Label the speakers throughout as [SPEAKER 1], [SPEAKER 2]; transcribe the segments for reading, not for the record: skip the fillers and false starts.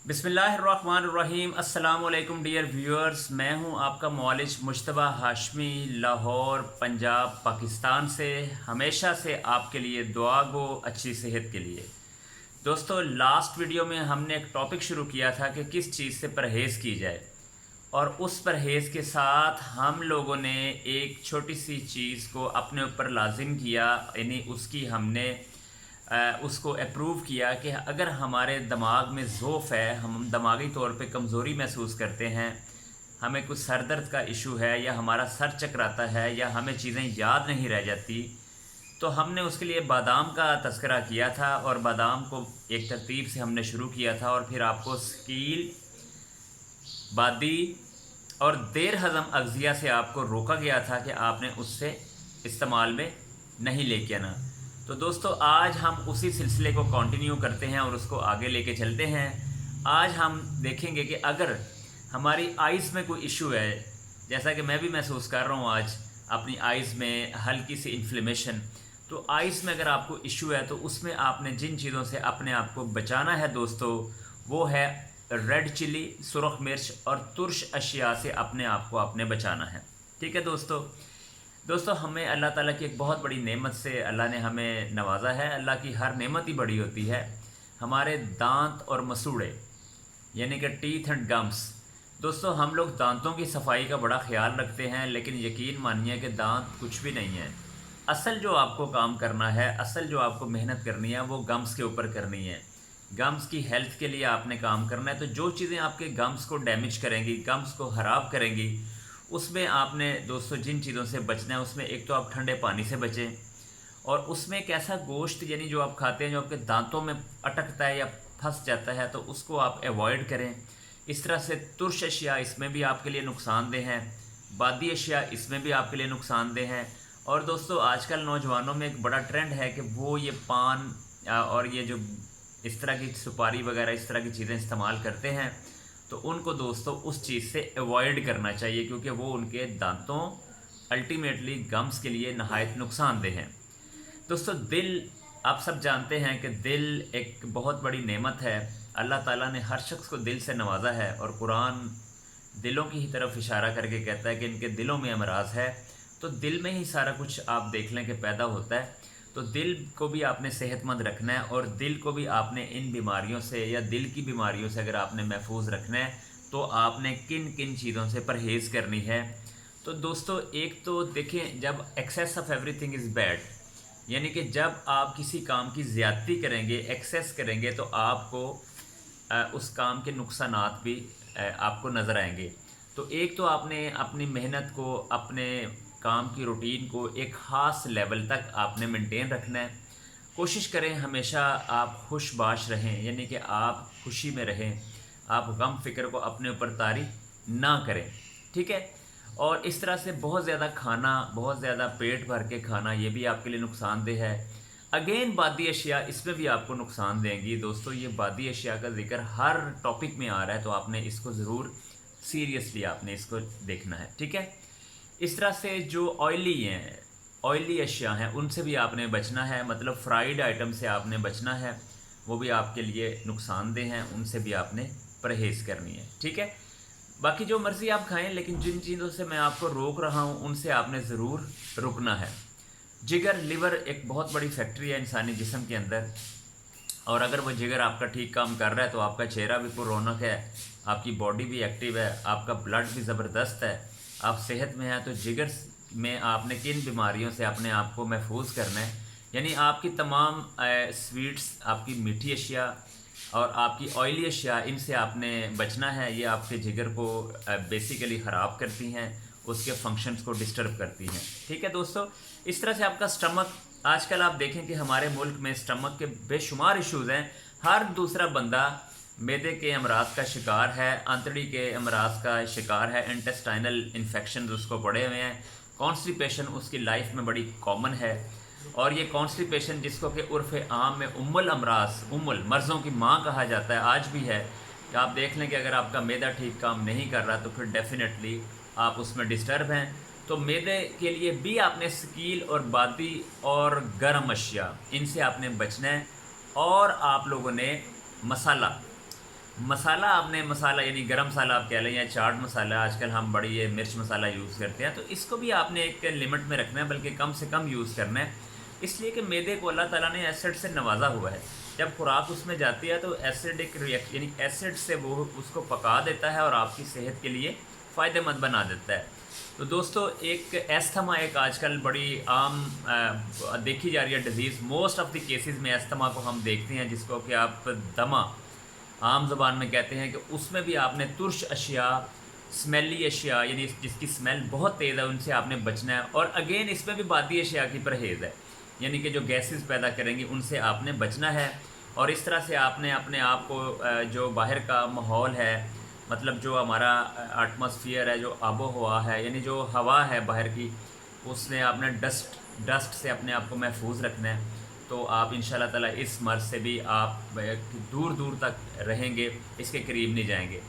[SPEAKER 1] बिस्मिल्लाहिर्रहमानिर्रहीम। अस्सलाम वालेकुम डियर व्यूअर्स, मैं हूं आपका मौलिज मुज्तबा हाशमी, लाहौर पंजाब पाकिस्तान से। हमेशा से आपके लिए दुआ गो अच्छी सेहत के लिए। दोस्तों, लास्ट वीडियो में हमने एक टॉपिक शुरू किया था कि किस चीज़ से परहेज़ की जाए, और उस परहेज़ के साथ हम लोगों ने एक छोटी सी चीज़ को अपने ऊपर लाजिम किया, यानी उसकी हमने उसको अप्रूव किया कि अगर हमारे दिमाग में ज़ोफ़ है, हम दिमागी तौर पे कमज़ोरी महसूस करते हैं, हमें कुछ सर दर्द का इशू है, या हमारा सर चकराता है, या हमें चीज़ें याद नहीं रह जाती, तो हमने उसके लिए बादाम का तज़किरा किया था, और बादाम को एक तरतीब से हमने शुरू किया था, और फिर आपको स्कील, बादी और देर हज़म अग़ज़िया से आपको रोका गया था कि आपने उससे इस्तेमाल में नहीं लेके आना। तो दोस्तों, आज हम उसी सिलसिले को कंटिन्यू करते हैं और उसको आगे लेके चलते हैं। आज हम देखेंगे कि अगर हमारी आइज़ में कोई इशू है, जैसा कि मैं भी महसूस कर रहा हूँ आज अपनी आइज़ में हल्की सी इन्फ्लेमेशन, तो आइज़ में अगर आपको इशू है तो उसमें आपने जिन चीज़ों से अपने आप को बचाना है दोस्तों, वो है रेड चिली, सुरख मिर्च और तुर्श अशिया से अपने आप को आपने बचाना है। ठीक है दोस्तों, हमें अल्लाह ताला की एक बहुत बड़ी नेमत से अल्लाह ने हमें नवाजा है। अल्लाह की हर नेमत ही बड़ी होती है। हमारे दांत और मसूड़े, यानी कि टीथ एंड गम्स। दोस्तों, हम लोग दांतों की सफाई का बड़ा ख्याल रखते हैं, लेकिन यकीन मानिए कि दांत कुछ भी नहीं है। असल जो आपको काम करना है, असल जो आपको मेहनत करनी है, वो गम्स के ऊपर करनी है। गम्स की हेल्थ के लिए आपने काम करना है। तो जो चीज़ें आपके गम्स को डैमेज करेंगी, गम्स को ख़राब करेंगी, उसमें आपने दोस्तों जिन चीज़ों से बचना है, उसमें एक तो आप ठंडे पानी से बचें, और उसमें एक ऐसा गोश्त यानी जो आप खाते हैं जो आपके दांतों में अटकता है या फंस जाता है, तो उसको आप अवॉइड करें। इस तरह से तुर्श अशिया इसमें भी आपके लिए नुकसानदेह हैं, बादी अशिया इसमें भी आपके लिए नुकसानदेह हैं। और दोस्तों, आजकल नौजवानों में एक बड़ा ट्रेंड है कि वो ये पान और ये जो इस तरह की सुपारी वगैरह इस तरह की चीज़ें इस्तेमाल करते हैं, तो उनको दोस्तों उस चीज़ से अवॉइड करना चाहिए, क्योंकि वो उनके दांतों, अल्टीमेटली गम्स के लिए नहायत नुकसानदेह हैं। दोस्तों, दिल, आप सब जानते हैं कि दिल एक बहुत बड़ी नेमत है। अल्लाह ताला ने हर शख्स को दिल से नवाजा है, और कुरान दिलों की ही तरफ इशारा करके कहता है कि इनके दिलों में अमराज है। तो दिल में ही सारा कुछ आप देख लें कि पैदा होता है। तो दिल को भी आपने सेहतमंद रखना है, और दिल को भी आपने इन बीमारियों से या दिल की बीमारियों से अगर आपने महफूज रखना है, तो आपने किन किन चीज़ों से परहेज़ करनी है। तो दोस्तों, एक तो देखें, जब excess of everything is bad, यानी कि जब आप किसी काम की ज़्यादती करेंगे, एक्सेस करेंगे, तो आपको उस काम के नुकसानात भी आपको नज़र आएंगे। तो एक तो आपने अपनी मेहनत को, अपने काम की रूटीन को एक ख़ास लेवल तक आपने मेंटेन रखना है। कोशिश करें हमेशा आप खुशबाश रहें, यानी कि आप खुशी में रहें, आप गम फ़िक्र को अपने ऊपर तारी ना करें। ठीक है। और इस तरह से बहुत ज़्यादा खाना, बहुत ज़्यादा पेट भर के खाना, ये भी आपके लिए नुकसानदेह है। अगेन बादी अशिया इसमें भी आपको नुकसान देंगी। दोस्तों, ये बादी अशिया का जिक्र हर टॉपिक में आ रहा है, तो आपने इसको ज़रूर सीरियसली आपने इसको देखना है। ठीक है। इस तरह से जो ऑयली अशिया हैं, उनसे भी आपने बचना है, मतलब फ्राइड आइटम से आपने बचना है, वो भी आपके लिए नुकसानदेह हैं, उनसे भी आपने परहेज़ करनी है। ठीक है। बाकी जो मर्ज़ी आप खाएं, लेकिन जिन चीज़ों से मैं आपको रोक रहा हूं, उनसे आपने ज़रूर रुकना है। जिगर, लिवर एक बहुत बड़ी फैक्ट्री है इंसानी जिस्म के अंदर, और अगर वो जिगर आपका ठीक काम कर रहा है, तो आपका चेहरा भी पुरौनक है, आपकी बॉडी भी एक्टिव है, आपका ब्लड भी ज़बरदस्त है, आप सेहत में हैं। तो जिगर में आपने किन बीमारियों से अपने आप को महफूज करना है, यानी आपकी तमाम स्वीट्स, आपकी मीठी अशिया और आपकी ऑयली अशिया, इनसे आपने बचना है। ये आपके जिगर को बेसिकली ख़राब करती हैं, उसके फंक्शंस को डिस्टर्ब करती हैं। ठीक है दोस्तों। इस तरह से आपका स्टमक, आजकल आप देखें कि हमारे मुल्क में स्टमक के बेशुमार इश्यूज़ हैं। हर दूसरा बंदा मैदे के अमराज का शिकार है, आंतड़ी के अमराज का शिकार है, इंटेस्टाइनल इन्फेक्शन उसको पड़े हुए हैं, कॉन्स्टिपेशन उसकी लाइफ में बड़ी कॉमन है। और ये कॉन्स्टिपेशन, जिसको कि उर्फ़ आम में उम्मुल अमराज, उम्मुल मर्ज़ों की माँ कहा जाता है, आज भी है। कि आप देख लें कि अगर आपका मैदा ठीक काम नहीं कर रहा, तो फिर डेफिनेटली आप उसमें डिस्टर्ब हैं। तो मैदे के लिए भी आपने स्कील और बादी और गर्म अशिया, इनसे आपने बचना है। और आप लोगों ने मसाला आपने मसाला यानी गरम मसाला आप कह लें या चाट मसाला, आजकल हम बड़ी ये मिर्च मसाला यूज़ करते हैं, तो इसको भी आपने एक लिमिट में रखना है, बल्कि कम से कम यूज़ करना है। इसलिए कि मैदे को अल्लाह ताला ने एसिड से नवाजा हुआ है। जब खुराक उसमें जाती है तो एसिडिक रिएक्ट यानी एसिड से वो उसको पका देता है और आपकी सेहत के लिए फ़ायदेमंद बना देता है। तो दोस्तों, एक एस्थमा एक आजकल बड़ी आम देखी जा रही है disease. Most of the cases में एस्थमा को हम देखते हैं, जिसको कि आप दमा आम ज़बान में कहते हैं, कि उसमें भी आपने तुर्श अशिया, स्मेली अशिया यानी जिसकी स्मेल बहुत तेज़ है, उनसे आपने बचना है। और अगेन इसमें भी बादी अशिया की परहेज़ है, यानी कि जो गैसेस पैदा करेंगी उनसे आपने बचना है। और इस तरह से आपने अपने आप को जो बाहर का माहौल है, मतलब जो हमारा एटमॉस्फेयर है, जो आबो हवा है, यानी जो हवा है बाहर की, उसमें आपने डस्ट से अपने आप को महफूज रखना है। तो आप इंशाल्लाह ताला इस मर्ज़ से भी आप दूर दूर तक रहेंगे, इसके करीब नहीं जाएंगे।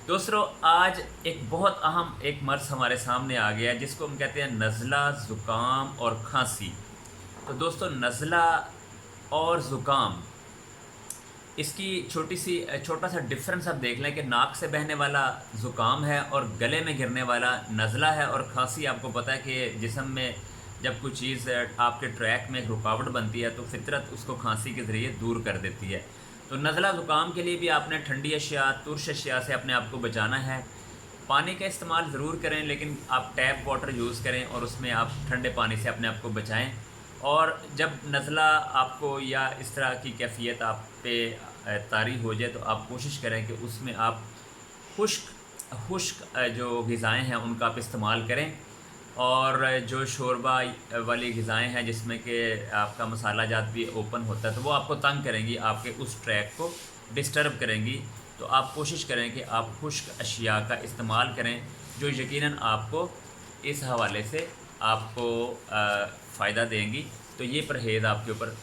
[SPEAKER 1] दोस्तों, आज एक बहुत अहम एक मर्ज़ हमारे सामने आ गया है, जिसको हम कहते हैं नज़ला, ज़ुकाम और खांसी। तो दोस्तों, नज़ला और ज़ुकाम, इसकी छोटा सा डिफरेंस आप देख लें कि नाक से बहने वाला ज़ुकाम है और गले में गिरने वाला नज़ला है। और खांसी, आपको पता है कि जिस्म में जब कोई चीज़ आपके ट्रैक में एक रुकावट बनती है तो फितरत उसको खांसी के ज़रिए दूर कर देती है। तो नज़ला ज़ुकाम के लिए भी आपने ठंडी अशिया, तुर्श अशिया से अपने आप को बचाना है। पानी का इस्तेमाल ज़रूर करें, लेकिन आप टैप वाटर यूज़ करें और उसमें आप ठंडे पानी से अपने आप को बचाएं। और जब नज़ला आपको या इस तरह की कैफियत आप पे तारी हो जाए, तो आप कोशिश करें कि उसमें आप खुश्क जो ग़िज़ाएँ हैं उनका आप इस्तेमाल करें। और जो शोरबा वाली ग़िज़ाएँ हैं जिसमें कि आपका मसाला जात भी ओपन होता है, तो वो आपको तंग करेंगी, आपके उस ट्रैक को डिस्टर्ब करेंगी। तो आप कोशिश करें कि आप खुश्क अशिया का इस्तेमाल करें, जो यकीनन आपको इस हवाले से आपको फ़ायदा देंगी। तो ये परहेज़ आपके ऊपर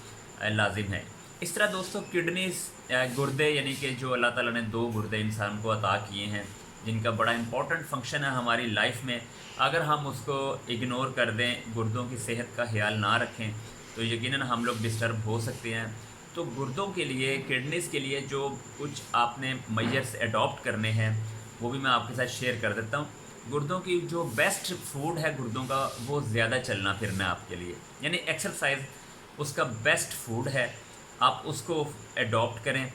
[SPEAKER 1] लाजिम है। इस तरह दोस्तों, किडनीज़ गुर्दे, यानी कि जो अल्लाह ताला ने 2 गुर्दे इंसान को अता किए हैं, जिनका बड़ा इंपॉर्टेंट फंक्शन है हमारी लाइफ में, अगर हम उसको इग्नोर कर दें, गुर्दों की सेहत का ख्याल ना रखें, तो यकीनन हम लोग डिस्टर्ब हो सकते हैं। तो गुर्दों के लिए, किडनीज़ के लिए जो कुछ आपने मेजर्स अडॉप्ट करने हैं, वो भी मैं आपके साथ शेयर कर देता हूँ। गुर्दों की जो बेस्ट फूड है गुर्दों का, वो ज़्यादा चलना फिरना आपके लिए, यानी एक्सरसाइज उसका बेस्ट फूड है। आप उसको अडॉप्ट करें,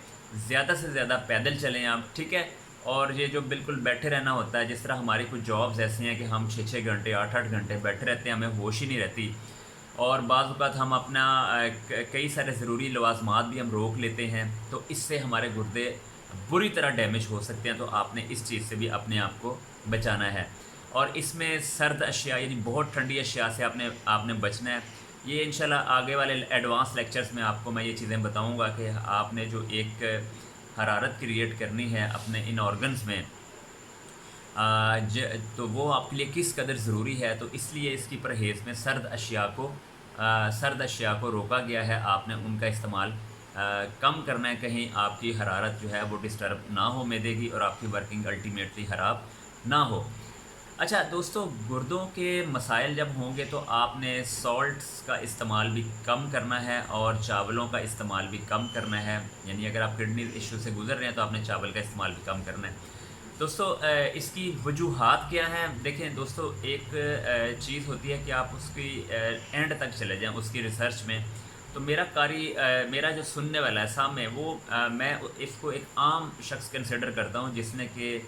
[SPEAKER 1] ज़्यादा से ज़्यादा पैदल चलें आप, ठीक है। और ये जो बिल्कुल बैठे रहना होता है, जिस तरह हमारी कुछ जॉब्स ऐसी हैं कि हम 6-6 घंटे 8-8 घंटे बैठे रहते हैं, हमें होश ही नहीं रहती। और बाज़ औक़ात हम अपना कई सारे ज़रूरी लवाज़मात भी हम रोक लेते हैं, तो इससे हमारे गुर्दे बुरी तरह डैमेज हो सकते हैं। तो आपने इस चीज़ से भी अपने आप को बचाना है। और इसमें सर्द अशिया यानी बहुत ठंडी अशिया से आपने बचना है। ये इंशाल्लाह आगे वाले एडवांस लेक्चर्स में आपको मैं ये चीज़ें बताऊंगा कि आपने जो एक हरारत क्रिएट करनी है अपने इन ऑर्गन्स में, तो वो आपके लिए किस कदर ज़रूरी है। तो इसलिए इसकी परहेज़ में सर्द अशिया को रोका गया है। आपने उनका इस्तेमाल कम करना है, कहीं आपकी हरारत जो है वो डिस्टर्ब ना हो मैदे की और आपकी वर्किंग अल्टीमेटली ख़राब ना हो। अच्छा दोस्तों, गुर्दों के मसाइल जब होंगे तो आपने सॉल्ट्स का इस्तेमाल भी कम करना है और चावलों का इस्तेमाल भी कम करना है। यानी अगर आप किडनी इशू से गुजर रहे हैं तो आपने चावल का इस्तेमाल भी कम करना है। दोस्तों, इसकी वजूहात क्या हैं? देखें दोस्तों, एक चीज़ होती है कि आप उसकी एंड तक चले जाएं उसकी रिसर्च में। तो मेरा जो सुनने वाला है सामने, वो मैं इसको एक आम शख्स कंसिडर करता हूँ, जिसने कि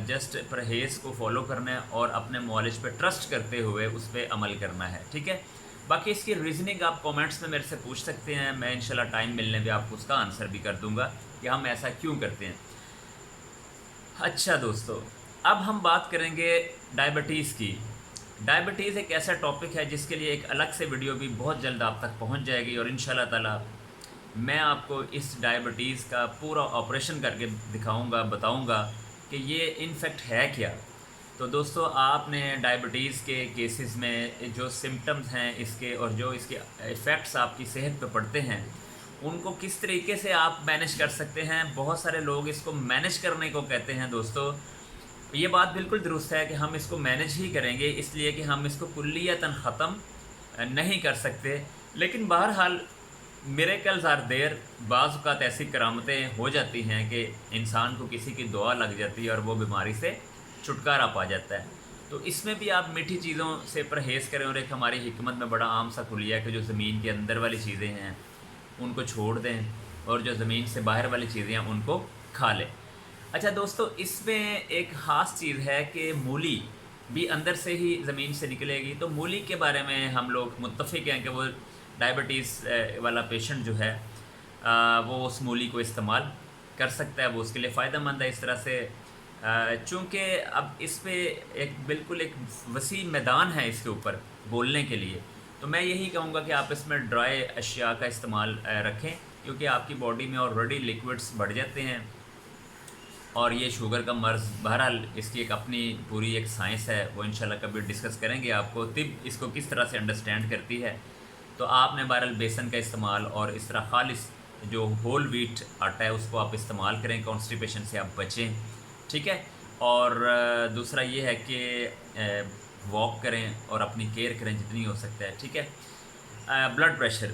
[SPEAKER 1] जस्ट परहेज़ को फॉलो करना है और अपने नॉलेज पे ट्रस्ट करते हुए उस पर अमल करना है, ठीक है। बाकी इसकी रीज़निंग आप कमेंट्स में मेरे से पूछ सकते हैं, मैं इंशाल्लाह टाइम मिलने पे आपको उसका आंसर भी कर दूंगा कि हम ऐसा क्यों करते हैं। अच्छा दोस्तों, अब हम बात करेंगे डायबिटीज़ की। डायबिटीज़ एक ऐसा टॉपिक है जिसके लिए एक अलग से वीडियो भी बहुत जल्द आप तक पहुंच जाएगी, और इंशाल्लाह ताला मैं आपको इस डायबिटीज़ का पूरा ऑपरेशन करके दिखाऊंगा, बताऊंगा कि ये इनफेक्ट है क्या। तो दोस्तों, आपने डायबिटीज़ के केसेस में जो सिम्टम्स हैं इसके और जो इसके इफ़ेक्ट्स आपकी सेहत पे पड़ते हैं, उनको किस तरीके से आप मैनेज कर सकते हैं। बहुत सारे लोग इसको मैनेज करने को कहते हैं। दोस्तों, ये बात बिल्कुल दुरुस्त है कि हम इसको मैनेज ही करेंगे, इसलिए कि हम इसको कुल्लियतन ख़त्म नहीं कर सकते। लेकिन बहरहाल मिरेकल्स आर देयर, बाज़ औक़ात ऐसी करामतें हो जाती हैं कि इंसान को किसी की दुआ लग जाती है और वो बीमारी से छुटकारा पा जाता है। तो इसमें भी आप मीठी चीज़ों से परहेज़ करें, और एक हमारी हिकमत में बड़ा आम सा खुलिया है कि जो ज़मीन के अंदर वाली चीज़ें हैं उनको छोड़ दें और जो ज़मीन से बाहर वाली चीज़ें हैं उनको खा लें। अच्छा दोस्तों, इसमें एक ख़ास चीज़ है कि मूली भी अंदर से ही ज़मीन से निकलेगी। तो मूली के बारे में हम लोग मुत्तफ़िक़ हैं कि वो डायबिटीज़ वाला पेशेंट जो है वो उस मूली को इस्तेमाल कर सकता है, वो उसके लिए फ़ायदेमंद है। इस तरह से चूँकि अब इस पे एक बिल्कुल एक वसी मैदान है इसके ऊपर बोलने के लिए, तो मैं यही कहूँगा कि आप इसमें ड्राई अशिया का इस्तेमाल रखें, क्योंकि आपकी बॉडी में ऑलरेडी लिक्विड्स बढ़ जाते हैं और ये शुगर का मर्ज़। बहरहाल इसकी एक अपनी पूरी एक साइंस है, वो इंशाल्लाह कभी डिस्कस करेंगे। आपको तिब इसको किस तरह से अंडरस्टैंड करती है। तो आपने बहरहाल बेसन का इस्तेमाल और इस तरह खालिस जो होल व्हीट आटा है उसको आप इस्तेमाल करें, कॉन्स्टिपेशन से आप बचें, ठीक है। और दूसरा ये है कि वॉक करें और अपनी केयर करें जितनी हो सकता है, ठीक है। ब्लड प्रेशर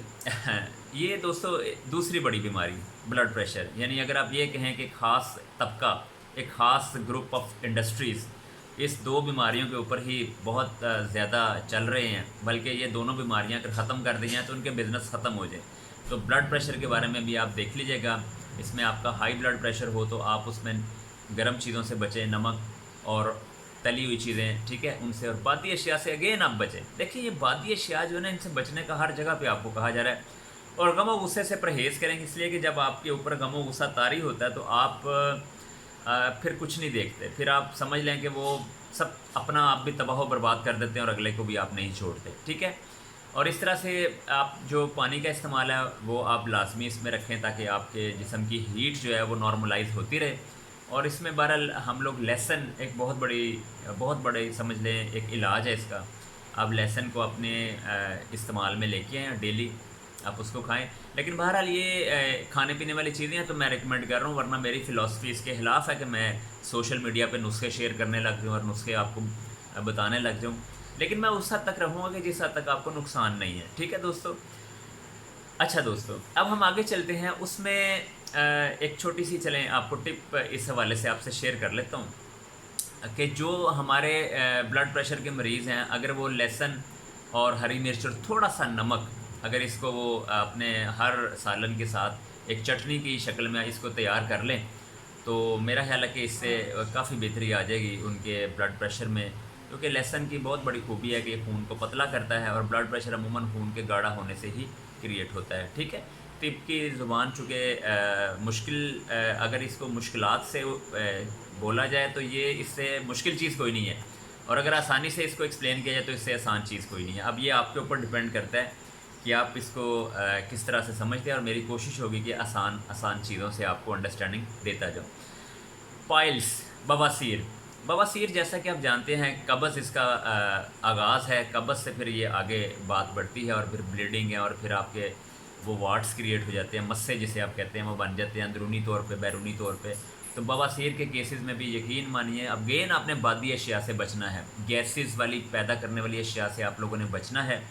[SPEAKER 1] ये दोस्तों दूसरी बड़ी बीमारी, ब्लड प्रेशर। यानी अगर आप ये कहें कि ख़ास तबका, एक ख़ास ग्रुप ऑफ इंडस्ट्रीज़ इस दो बीमारियों के ऊपर ही बहुत ज़्यादा चल रहे हैं, बल्कि ये दोनों बीमारियां अगर ख़त्म कर दी जाएँ तो उनके बिज़नेस ख़त्म हो जाए। तो ब्लड प्रेशर के बारे में भी आप देख लीजिएगा। इसमें आपका हाई ब्लड प्रेशर हो तो आप उसमें गर्म चीज़ों से बचें, नमक और तली हुई चीज़ें, ठीक है, उनसे। और बादी अशिया से अगेन आप बचें। देखिए ये बादी अशिया जो है ना, इनसे बचने का हर जगह पे आपको कहा जा रहा है। और गम और गुस्से से परहेज़ करें, इसलिए कि जब आपके ऊपर गम और गुस्सा तारी होता है तो आप फिर कुछ नहीं देखते, फिर आप समझ लें कि वो सब अपना आप भी तबाह बर्बाद कर देते हैं और अगले को भी आप नहीं छोड़ते, ठीक है। और इस तरह से आप जो पानी का इस्तेमाल है वो आप लाजमी इसमें रखें, ताकि आपके जिस्म की हीट जो है वो नॉर्मलाइज होती रहे। और इसमें बहरहाल हम लोग लहसुन एक बहुत बड़े समझ लें एक इलाज है इसका। आप लहसुन को अपने इस्तेमाल में लेके आएँ, डेली आप उसको खाएं। लेकिन बहरहाल ये खाने पीने वाली चीज़ें हैं तो मैं रिकमेंड कर रहा हूँ, वरना मेरी फ़िलासफ़ी इसके ख़िलाफ़ है कि मैं सोशल मीडिया पे नुस्खे शेयर करने लग जाऊँ और नुस्खे आपको बताने लग जाऊँ। लेकिन मैं उस हद तक रहूँगा कि जिस हद तक आपको नुकसान नहीं है, ठीक है दोस्तों। अच्छा दोस्तों, अब हम आगे चलते हैं। उसमें एक छोटी सी चलें आपको टिप इस हवाले से आपसे शेयर कर लेता हूँ कि जो हमारे ब्लड प्रेशर के मरीज़ हैं, अगर वो लहसुन और हरी मिर्च और थोड़ा सा नमक, अगर इसको वो अपने हर सालन के साथ एक चटनी की शक्ल में इसको तैयार कर लें, तो मेरा ख्याल है कि इससे काफ़ी बेहतरी आ जाएगी उनके ब्लड प्रेशर में। क्योंकि लहसुन की बहुत बड़ी खूबी है कि ये खून को पतला करता है और ब्लड प्रेशर अमूमन खून के गाढ़ा होने से ही क्रिएट होता है, ठीक है। तिब की ज़ुबान चूँकि मुश्किल अगर इसको मुश्किलात से बोला जाए तो ये इससे मुश्किल चीज़ कोई नहीं है, और अगर आसानी से इसको एक्सप्लेन किया जाए तो इससे आसान चीज़ कोई नहीं है। अब ये आपके ऊपर डिपेंड करता है कि आप इसको किस तरह से समझते हैं, और मेरी कोशिश होगी कि आसान चीज़ों से आपको अंडरस्टैंडिंग देता जाऊँ। पाइल्स, बवासीर। बवासीर जैसा कि आप जानते हैं कब्ज़ इसका आगाज़ है। कब्ज़ से फिर ये आगे बात बढ़ती है और फिर ब्लीडिंग है और फिर आपके वो वाट्स क्रिएट हो जाते हैं, मस्से जिसे आप कहते हैं वो बन जाते हैं अंदरूनी तौर पे, बैरूनी तौर पे। तो बवासीर के केसेस में भी यकीन मानिए अब गेन आपने बादी अशिया से बचना है, गैसेस वाली पैदा करने वाली अशिया से आप लोगों ने बचना है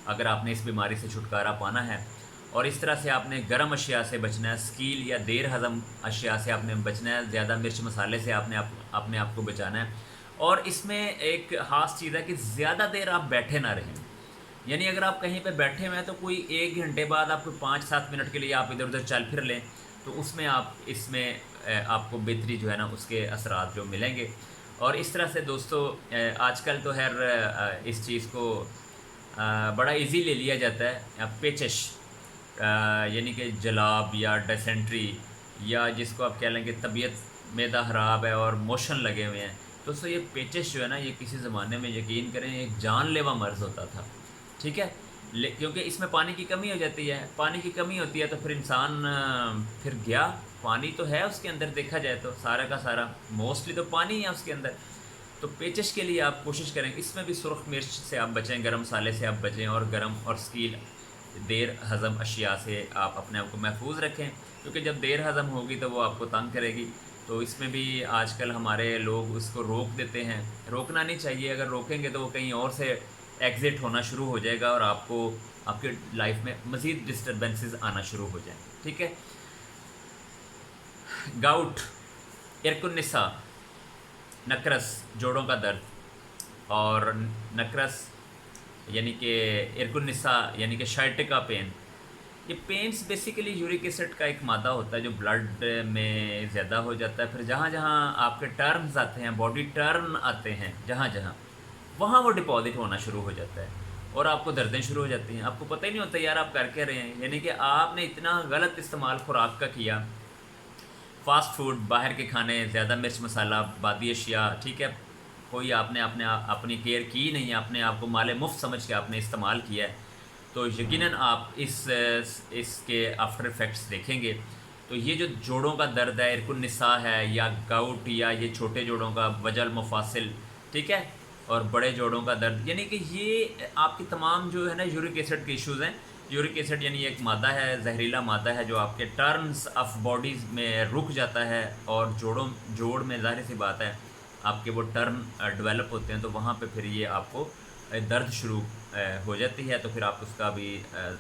[SPEAKER 1] अगर आपने इस बीमारी से छुटकारा पाना है। और इस तरह से आपने गर्म अशिया से बचना है, स्कील या देर हज़म अशिया से आपने बचना है, ज़्यादा मिर्च मसाले से अपने आप को बचाना है। और इसमें एक ख़ास चीज़ है कि ज़्यादा देर आप बैठे ना रहें। यानी अगर आप कहीं पे बैठे हुए हैं तो कोई 1 घंटे बाद आप कोई 5-7 मिनट के लिए आप इधर उधर चल फिर लें, तो उसमें आपको बेहतरी जो है ना उसके असरात जो मिलेंगे। और इस तरह से दोस्तों आजकल तो इस चीज़ को बड़ा इजी ले लिया जाता है। पेचिश यानी कि जलाब या डिसेंट्री, या जिसको आप कह लें कि तबीयत मैदा ख़राब है और मोशन लगे हुए हैं, दोस्तों ये पेचिश जो है ना ये किसी ज़माने में यकीन करें एक जानलेवा मर्ज़ होता था, ठीक है। क्योंकि इसमें पानी की कमी हो जाती है, पानी की कमी होती है तो फिर इंसान फिर गया, पानी तो है उसके अंदर, देखा जाए तो सारा का सारा मोस्टली तो पानी है उसके अंदर। तो पेचिश के लिए आप कोशिश करें इसमें भी सुर्ख मिर्च से आप बचें, गर्म मसाले से आप बचें, और गर्म और स्कील देर हज़म अशिया से आप अपने आप को महफूज रखें, क्योंकि जब देर हज़म होगी तो वो आपको तंग करेगी। तो इसमें भी आजकल हमारे लोग उसको रोक देते हैं, रोकना नहीं चाहिए। अगर रोकेंगे तो वो कहीं और से एग्ज़िट होना शुरू हो जाएगा और आपको آپ کے لائف میں مزید ڈسٹربنسز آنا شروع ہو جائیں. ٹھیک ہے. گاؤٹ، ارک النساء، نکرس جوڑوں کا درد، اور نکرس یعنی کہ ارک النساء یعنی کہ شائٹکا پین. یہ پینس بیسیکلی یورک ایسڈ کا ایک مادہ ہوتا ہے جو بلڈ میں زیادہ ہو جاتا ہے. پھر جہاں جہاں آپ کے ٹرنز آتے ہیں، باڈی ٹرن آتے ہیں جہاں جہاں، وہاں وہ ڈپازٹ ہونا شروع ہو جاتا ہے اور آپ کو دردیں شروع ہو جاتی ہیں. آپ کو پتہ ہی نہیں ہوتا یار آپ کر کے رہے ہیں. یعنی کہ آپ نے اتنا غلط استعمال خوراک کا کیا، فاسٹ فوڈ، باہر کے کھانے، زیادہ مرچ مسالہ، بادی اشیاء. ٹھیک ہے. کوئی آپ نے اپنی کیئر کی نہیں، آپ نے آپ کو مال مفت سمجھ کے آپ نے استعمال کیا ہے، تو یقیناً آپ اس کے آفٹر افیکٹس دیکھیں گے. تو یہ جو جوڑوں کا درد ہے، ارک النساء ہے، یا گاؤٹ، یا یہ چھوٹے جوڑوں کا وجل مفاصل، ٹھیک ہے، اور بڑے جوڑوں کا درد، یعنی کہ یہ آپ کی تمام جو ہے نا یورک ایسڈ کے ایشوز ہیں. یورک ایسڈ یعنی ایک مادہ ہے، زہریلا مادہ ہے جو آپ کے ٹرنز آف باڈیز میں رک جاتا ہے، اور جوڑ میں ظاہر سی بات ہے آپ کے وہ ٹرن ڈیولپ ہوتے ہیں، تو وہاں پہ پھر یہ آپ کو درد شروع ہو جاتی ہے. تو پھر آپ اس کا بھی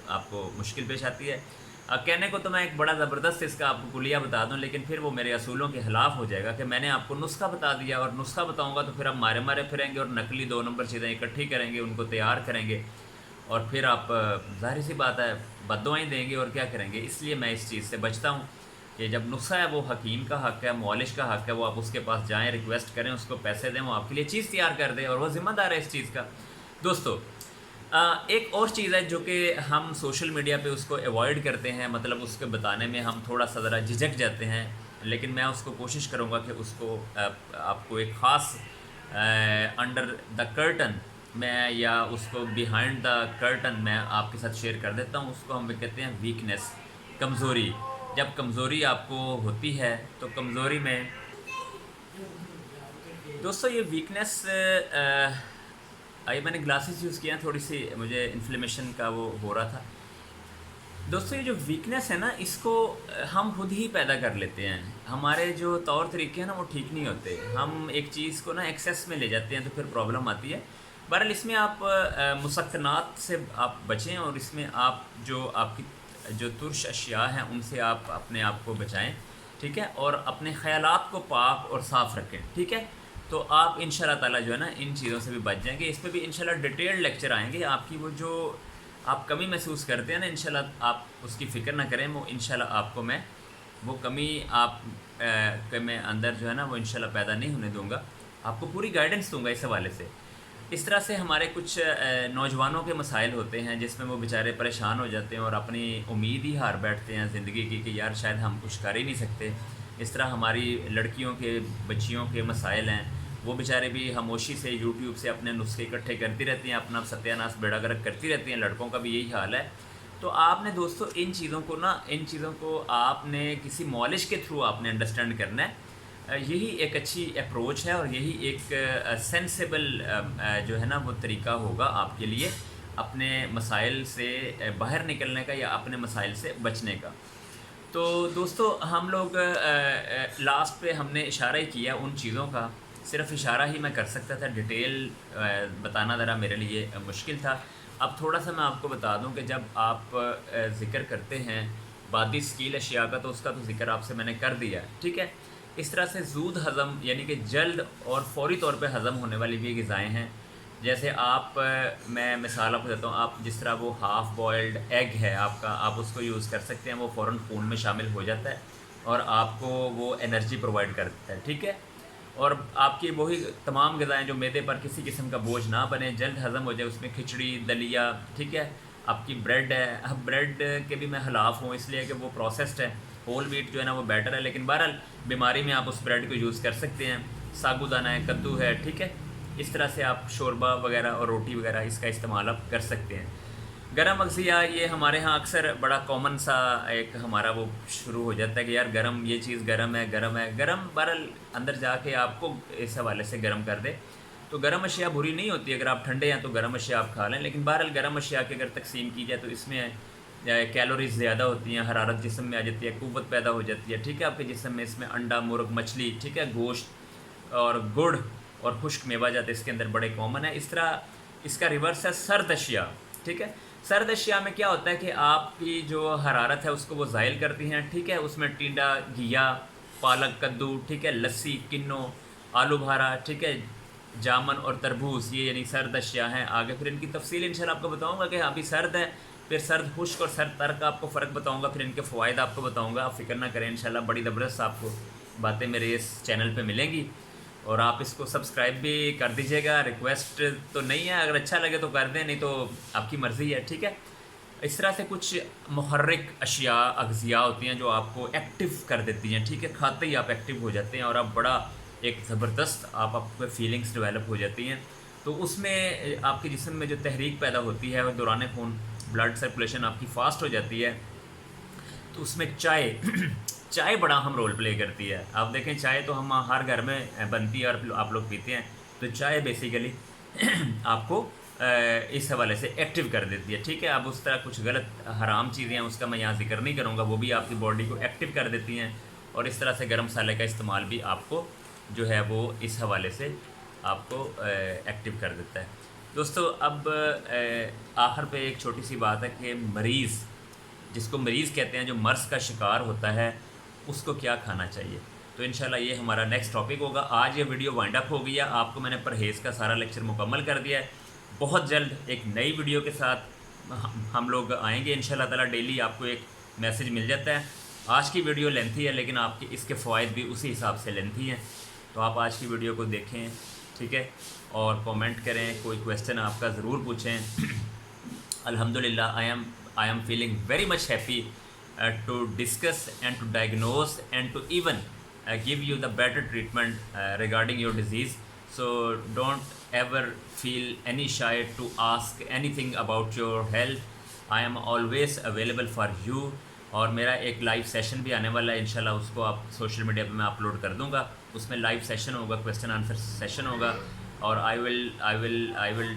[SPEAKER 1] آپ کو مشکل پیش آتی ہے. کہنے کو تو میں ایک بڑا زبردست اس کا آپ کو کلیہ بتا دوں، لیکن پھر وہ میرے اصولوں کے خلاف ہو جائے گا کہ میں نے آپ کو نسخہ بتا دیا، اور نسخہ بتاؤں گا تو پھر آپ مارے پھریں گے اور نقلی 2 نمبر چیزیں اکٹھی کریں گے، ان کو تیار کریں گے، اور پھر آپ ظاہر سی بات ہے بد دعائیں دیں گے اور کیا کریں گے. اس لیے میں اس چیز سے بچتا ہوں کہ جب نسخہ ہے وہ حکیم کا حق ہے، معالج کا حق ہے، وہ آپ اس کے پاس جائیں، ریکویسٹ کریں، اس کو پیسے دیں، وہ آپ کے لیے چیز تیار کر دے، اور وہ ذمہ دار ہے اس چیز کا. دوستو، ایک اور چیز ہے جو کہ ہم سوشل میڈیا پہ اس کو ایوائڈ کرتے ہیں، مطلب اس کے بتانے میں ہم تھوڑا سا ذرا جھجک جاتے ہیں، لیکن میں اس کو کوشش کروں گا کہ اس کو آپ کو ایک خاص انڈر دا کرٹن میں، یا اس کو بیہائنڈ دا کرٹن میں آپ کے ساتھ شیئر کر دیتا ہوں. اس کو ہم کہتے ہیں ویکنیس، کمزوری. جب کمزوری آپ کو ہوتی ہے تو کمزوری میں دوستو یہ ویکنیس، میں نے گلاسز یوز کیا ہیں، تھوڑی سی مجھے انفلیمیشن کا وہ ہو رہا تھا. دوستو یہ جو ویکنیس ہے نا، اس کو ہم خود ہی پیدا کر لیتے ہیں. ہمارے جو طور طریقے ہیں نا وہ ٹھیک نہیں ہوتے. ہم ایک چیز کو نا ایکسیس میں لے جاتے ہیں تو پھر پرابلم آتی ہے. بہرحال اس میں آپ مسکنات سے آپ بچیں، اور اس میں آپ کی جو ترش اشیاء ہیں ان سے آپ اپنے آپ کو بچائیں. ٹھیک ہے. اور اپنے خیالات کو پاک اور صاف رکھیں. ٹھیک ہے. تو آپ ان شاء اللہ تعالیٰ جو ہے نا ان چیزوں سے بھی بچ جائیں گے. اس پہ بھی انشاءاللہ ڈیٹیلڈ لیکچر آئیں گے. آپ کی وہ جو آپ کمی محسوس کرتے ہیں نا، انشاءاللہ آپ اس کی فکر نہ کریں، وہ انشاءاللہ آپ کو میں وہ کمی آپ کے میں اندر جو ہے نا وہ انشاءاللہ پیدا نہیں ہونے دوں گا. آپ کو پوری گائیڈنس دوں گا اس حوالے سے. اس طرح سے ہمارے کچھ نوجوانوں کے مسائل ہوتے ہیں جس میں وہ بیچارے پریشان ہو جاتے ہیں اور اپنی امید ہی ہار بیٹھتے ہیں زندگی کی کہ یار شاید ہم کچھ کر ہی نہیں سکتے. اس طرح ہماری لڑکیوں کے، بچیوں کے مسائل ہیں، وہ بیچارے بھی خاموشی سے یوٹیوب سے اپنے نسخے اکٹھے کرتی رہتی ہیں، اپنا ستیہ ناش بیڑا گرک کرتی رہتی ہیں. لڑکوں کا بھی یہی حال ہے. تو آپ نے دوستو ان چیزوں کو آپ نے کسی معالج کے تھرو آپ نے انڈرسٹینڈ کرنا ہے. یہی ایک اچھی اپروچ ہے، اور یہی ایک سینسیبل جو ہے نا وہ طریقہ ہوگا آپ کے لیے اپنے مسائل سے باہر نکلنے کا، یا اپنے مسائل سے بچنے کا. تو دوستو ہم لوگ لاسٹ پہ ہم نے اشارہ ہی کیا ان چیزوں کا، صرف اشارہ ہی میں کر سکتا تھا، ڈیٹیل بتانا ذرا میرے لیے مشکل تھا. اب تھوڑا سا میں آپ کو بتا دوں کہ جب آپ ذکر کرتے ہیں بادی اسکیل اشیاء کا، تو اس کا تو ذکر آپ سے میں نے کر دیا ہے. ٹھیک ہے. اس طرح سے زود ہضم یعنی کہ جلد اور فوری طور پہ ہضم ہونے والی بھی غذائیں ہیں. جیسے میں مثال آپ کو دیتا ہوں. آپ جس طرح وہ ہاف بوائلڈ ایگ ہے آپ کا، آپ اس کو یوز کر سکتے ہیں. وہ فوراً خون میں شامل ہو جاتا ہے اور آپ کو وہ انرجی پرووائڈ کرتا ہے. ٹھیک ہے. اور آپ کی وہی تمام غذائیں جو میدے پر کسی قسم کا بوجھ نہ بنے، جلد ہضم ہو جائے، اس میں کھچڑی، دلیا، ٹھیک ہے، آپ کی بریڈ ہے. اب بریڈ کے بھی میں خلاف ہوں، اس لیے کہ وہ پروسیسڈ ہے. ہول ویٹ جو ہے نا وہ بیٹر ہے، لیکن بہرحال بیماری میں آپ اس بریڈ کو یوز کر سکتے ہیں. ساگو دانہ ہے، کدو ہے. ٹھیک ہے. اس طرح سے آپ شوربہ وغیرہ اور روٹی وغیرہ اس کا استعمال آپ کر سکتے ہیں. گرم اغذیہ یہ ہمارے ہاں اکثر بڑا کامن سا ایک ہمارا وہ شروع ہو جاتا ہے کہ یار گرم، یہ چیز گرم ہے. گرم بہرحال اندر جا کے آپ کو اس حوالے سے گرم کر دے. تو گرم اشیاء بری نہیں ہوتی. اگر آپ ٹھنڈے ہیں تو گرم اشیاء آپ کھا لیں، لیکن بہرحال گرم اشیاء کی اگر تقسیم کی جائے تو اس میں کیلوریز زیادہ ہوتی ہیں، حرارت جسم میں آ جاتی ہے، قوت پیدا ہو جاتی ہے. ٹھیک ہے. آپ کے جسم میں اس میں انڈا، مرغ، مچھلی، ٹھیک ہے، گوشت اور گڑ اور خشک میوہ جات اس کے اندر بڑے کامن ہے. اس طرح اس کا ریورس ہے سرد اشیاء. ٹھیک ہے. سرد اشیاء میں کیا ہوتا ہے کہ آپ کی جو حرارت ہے اس کو وہ زائل کرتی ہیں، ٹھیک ہے. اس میں ٹینڈا، گھیا، پالک، کدو، ٹھیک ہے، لسی، کنو، آلو بھارا، ٹھیک ہے، جامن اور تربوز، یہ یعنی سرد اشیاء ہیں. آگے پھر ان کی تفصیل انشاءاللہ آپ کو بتاؤں گا کہ ابھی سرد ہے، پھر سرد خشک اور سرد تر کا آپ کو فرق بتاؤں گا، پھر ان کے فوائد آپ کو بتاؤں گا. آپ فکر نہ کریں، انشاءاللہ بڑی زبردست آپ کو باتیں میرے اس چینل پہ ملیں گی. اور آپ اس کو سبسکرائب بھی کر دیجیے گا. ریکویسٹ تو نہیں ہے، اگر اچھا لگے تو کر دیں، نہیں تو آپ کی مرضی ہے، ٹھیک ہے. اس طرح سے کچھ محرک اشیاء، اغذیاء ہوتی ہیں جو آپ کو ایکٹیو کر دیتی ہیں، ٹھیک ہے. کھاتے ہی آپ ایکٹیو ہو جاتے ہیں اور آپ بڑا ایک زبردست آپ کو فیلنگس ڈیولپ ہو جاتی ہیں. تو اس میں آپ کے جسم میں جو تحریک پیدا ہوتی ہے اور دوران خون بلڈ سرکولیشن آپ کی فاسٹ ہو جاتی ہے. تو اس میں چائے چائے بڑا اہم رول پلے کرتی ہے. آپ دیکھیں چائے تو ہم ہر گھر میں بنتی ہے اور آپ لوگ پیتے ہیں. تو چائے بیسیکلی آپ کو اس حوالے سے ایکٹیو کر دیتی ہے، ٹھیک ہے. اب اس طرح کچھ غلط حرام چیزیں ہیں، اس کا میں یہاں ذکر نہیں کروں گا، وہ بھی آپ کی باڈی کو ایکٹیو کر دیتی ہیں. اور اس طرح سے گرم مسالے کا استعمال بھی آپ کو جو ہے وہ اس حوالے سے آپ کو ایکٹیو کر دیتا ہے. دوستو اب آخر پہ ایک چھوٹی سی بات ہے کہ مریض، جس کو مریض کہتے ہیں، جو مرض کا شکار ہوتا ہے، اس کو کیا کھانا چاہیے. تو انشاءاللہ یہ ہمارا نیکسٹ ٹاپک ہوگا. آج یہ ویڈیو وائنڈ اپ ہو گئی ہے. آپ کو میں نے پرہیز کا سارا لیکچر مکمل کر دیا ہے. بہت جلد ایک نئی ویڈیو کے ساتھ ہم لوگ آئیں گے انشاءاللہ تعالیٰ. ڈیلی آپ کو ایک میسج مل جاتا ہے. آج کی ویڈیو لینتھی ہے لیکن آپ کی اس کے فوائد بھی اسی حساب سے لینتھی ہیں. تو آپ آج کی ویڈیو کو دیکھیں، ٹھیک ہے، اور کومنٹ کریں. کوئی کویسچن آپ کا ضرور پوچھیں. الحمدللہ I am feeling very much happy to discuss and to diagnose and to even give you the better treatment regarding your disease. So don't ever feel any shy to ask anything about your health. I am always available for you. اور میرا ایک live session بھی آنے والا ہے انشاءاللہ. اس کو آپ سوشل میڈیا پہ میں اپلوڈ کر دوں گا. اس میں لائیو سیشن ہوگا، کویسچن آنسر سیشن ہوگا. اور I will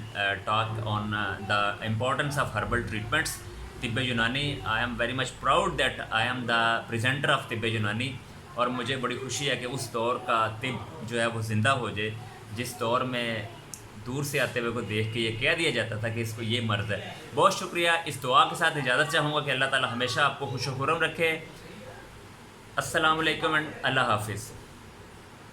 [SPEAKER 1] talk on the importance of herbal treatments. طب یونانی. I am very much proud that I am the presenter of طب یونانی. اور مجھے بڑی خوشی ہے کہ اس دور کا طب جو ہے وہ زندہ ہو جائے، جس دور میں دور سے آتے ہوئے کو دیکھ کے یہ کہہ دیا جاتا تھا کہ اس کو یہ مرض ہے. بہت شکریہ. اس دعا کے ساتھ اجازت چاہوں گا کہ اللہ تعالی ہمیشہ آپ کو خوش و خرم رکھے. السلام علیکم اینڈ اللہ حافظ.